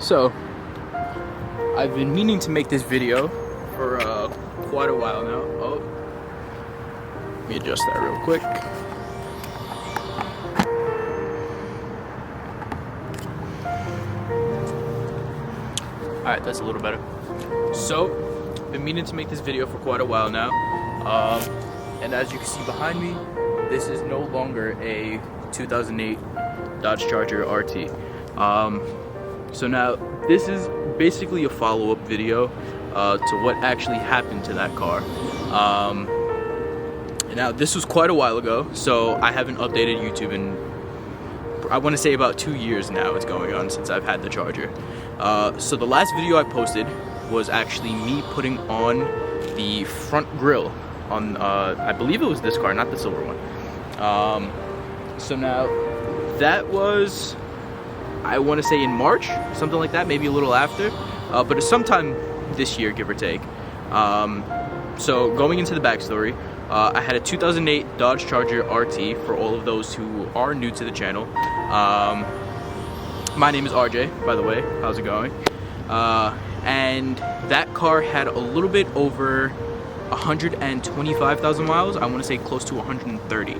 So, I've been meaning to make this video for quite a while now. Oh, let me adjust that real quick. Alright, that's a little better. So, been meaning to make this video for quite a while now. And as you can see behind me, this is no longer a 2008 Dodge Charger RT. So now, this is basically a follow-up video to what actually happened to that car. Now, this was quite a while ago, so I haven't updated YouTube in, I want to say, about 2 years now it's going on since I've had the Charger. So the last video I posted was actually me putting on the front grille on, I believe it was this car, not the silver one. So now, that was, I want to say in March, something like that, maybe a little after, but it's sometime this year, give or take. So going into the backstory, I had a 2008 Dodge Charger RT for all of those who are new to the channel. My name is RJ, by the way. How's it going? And that car had a little bit over 125,000 miles. I want to say close to 130.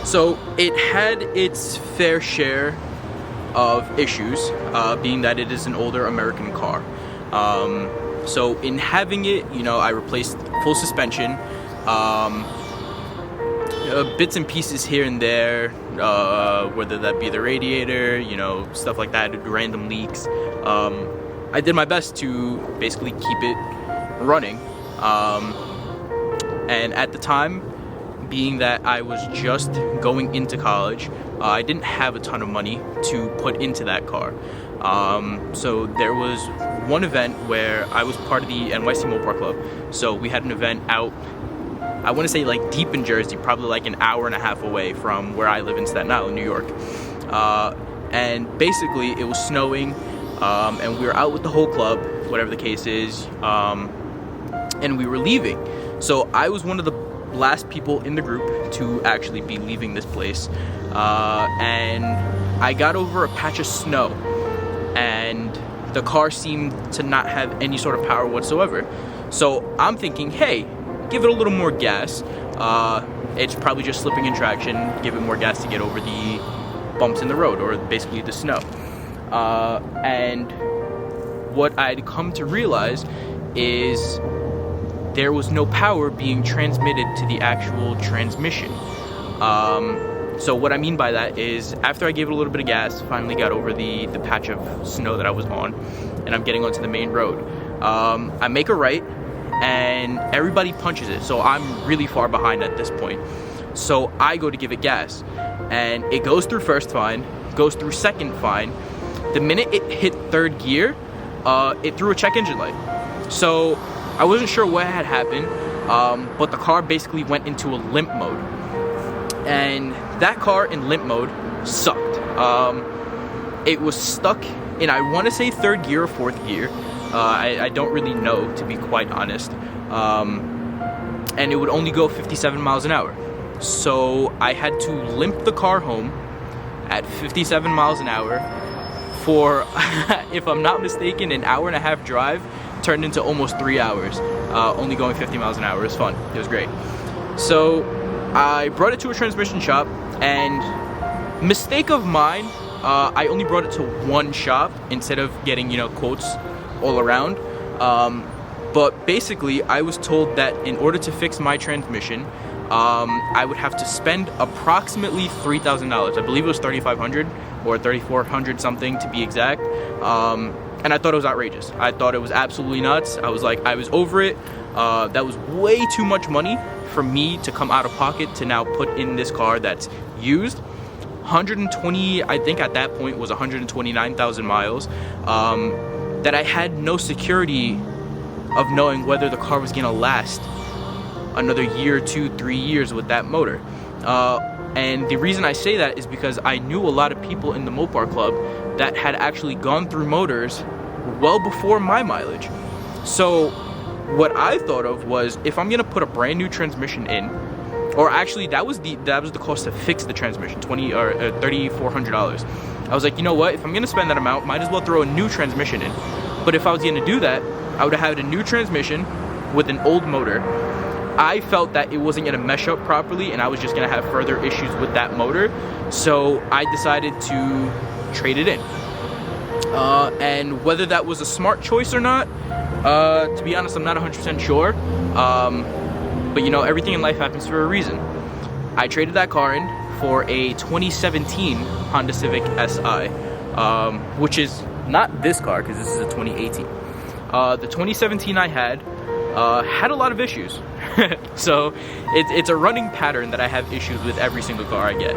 So it had its fair share of issues, being that it is an older American car. So in having it, you know, I replaced full suspension, bits and pieces here and there, whether that be the radiator, you know, stuff like that, random leaks. I did my best to basically keep it running. And at the time, being that I was just going into college, I didn't have a ton of money to put into that car. So there was one event where I was part of the NYC Mopar Club. So we had an event out, I want to say like deep in Jersey, probably like an hour and a half away from where I live in Staten Island, New York. And basically it was snowing, and we were out with the whole club, whatever the case is, and we were leaving. So I was one of the last people in the group to actually be leaving this place, and I got over a patch of snow, and the car seemed to not have any sort of power whatsoever. So I'm thinking, hey, give it a little more gas. It's probably just slipping in traction, give it more gas to get over the bumps in the road, or basically the snow. And what I'd come to realize is there was no power being transmitted to the actual transmission. So what I mean by that is, after I gave it a little bit of gas, finally got over the patch of snow that I was on, and I'm getting onto the main road. I make a right, and everybody punches it, so I'm really far behind at this point. So I go to give it gas, and it goes through first fine, goes through second fine. The minute it hit third gear, it threw a check engine light. So I wasn't sure what had happened, but the car basically went into a limp mode. And that car in limp mode sucked. It was stuck in, I want to say, third gear or fourth gear. I don't really know, to be quite honest. And it would only go 57 miles an hour. So I had to limp the car home at 57 miles an hour for, if I'm not mistaken, an hour and a half drive turned into almost 3 hours, only going 50 miles an hour. It was fun. It was great. So I brought it to a transmission shop, and mistake of mine, I only brought it to one shop instead of getting, you know, quotes all around. But basically, I was told that in order to fix my transmission, I would have to spend approximately $3,000. I believe it was $3,500 or $3,400 something, to be exact. And I thought it was outrageous. I thought it was absolutely nuts. I was like, I was over it. That was way too much money for me to come out of pocket to now put in this car that's used. 120, I think at that point was 129,000 miles, that I had no security of knowing whether the car was gonna last another year, 2, 3 years with that motor. And the reason I say that is because I knew a lot of people in the Mopar Club that had actually gone through motors well before my mileage. So what I thought of was, if I'm gonna put a brand new transmission in, or actually that was the cost to fix the transmission, $3,400. I was like, you know what, if I'm gonna spend that amount, might as well throw a new transmission in. But if I was gonna do that, I would have had a new transmission with an old motor. I felt that it wasn't gonna mesh up properly and I was just gonna have further issues with that motor. So I decided to trade it in. And whether that was a smart choice or not, to be honest, I'm not 100% sure. But you know, everything in life happens for a reason. I traded that car in for a 2017 Honda Civic Si, which is not this car because this is a 2018. The 2017 I had a lot of issues. So it's a running pattern that I have issues with every single car I get.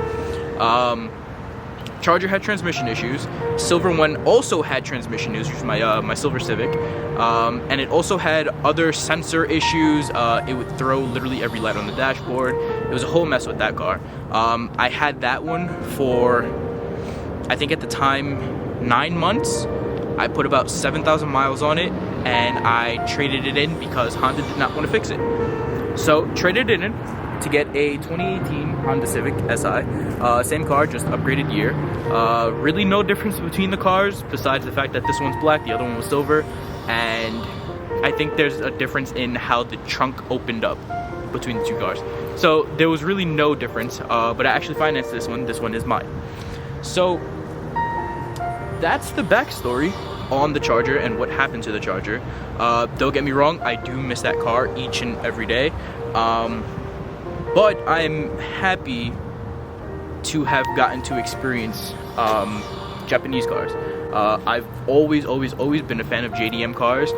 Charger had transmission issues. Silver one also had transmission issues, my Silver Civic, and it also had other sensor issues. It would throw literally every light on the dashboard. It was a whole mess with that car. I had that one for, I think at the time, 9 months. I put about 7,000 miles on it, and I traded it in because Honda did not want to fix it. So traded it in to get a 2018 Honda Civic Si, same car, just upgraded year. Really no difference between the cars besides the fact that this one's black, the other one was silver, and I think there's a difference in how the trunk opened up between the two cars. So there was really no difference, but I actually financed this one is mine. So that's the backstory on the Charger and what happened to the Charger. Don't get me wrong, I do miss that car each and every day. But I'm happy to have gotten to experience Japanese cars. I've always been a fan of JDM cars.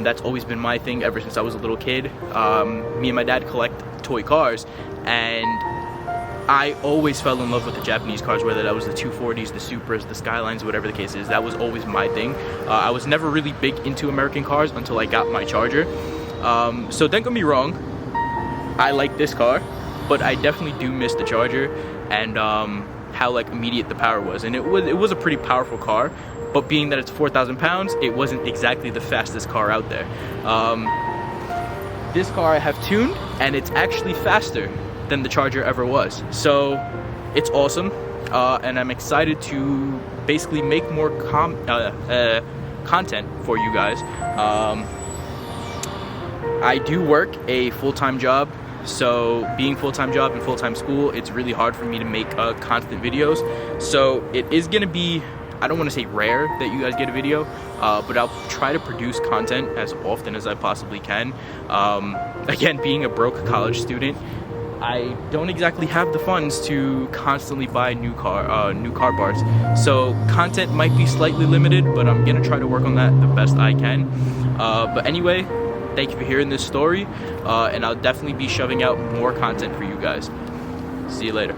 That's always been my thing ever since I was a little kid. Me and my dad collect toy cars, and I always fell in love with the Japanese cars, whether that was the 240s, the Supras, the Skylines, whatever the case is. That was always my thing. I was never really big into American cars until I got my Charger. So don't get me wrong, I like this car, but I definitely do miss the Charger and how like immediate the power was. And it was a pretty powerful car, but being that it's 4,000 pounds, it wasn't exactly the fastest car out there. This car I have tuned, and it's actually faster than the Charger ever was. So it's awesome, and I'm excited to basically make more content for you guys. I do work a full-time job, so being full-time job and full-time school, it's really hard for me to make constant videos. So it is gonna be, I don't want to say rare that you guys get a video, but I'll try to produce content as often as I possibly can. Again, being a broke college student, I don't exactly have the funds to constantly buy new car parts. So content might be slightly limited, but I'm gonna try to work on that the best I can. But anyway, thank you for hearing this story, and I'll definitely be shoving out more content for you guys. See you later.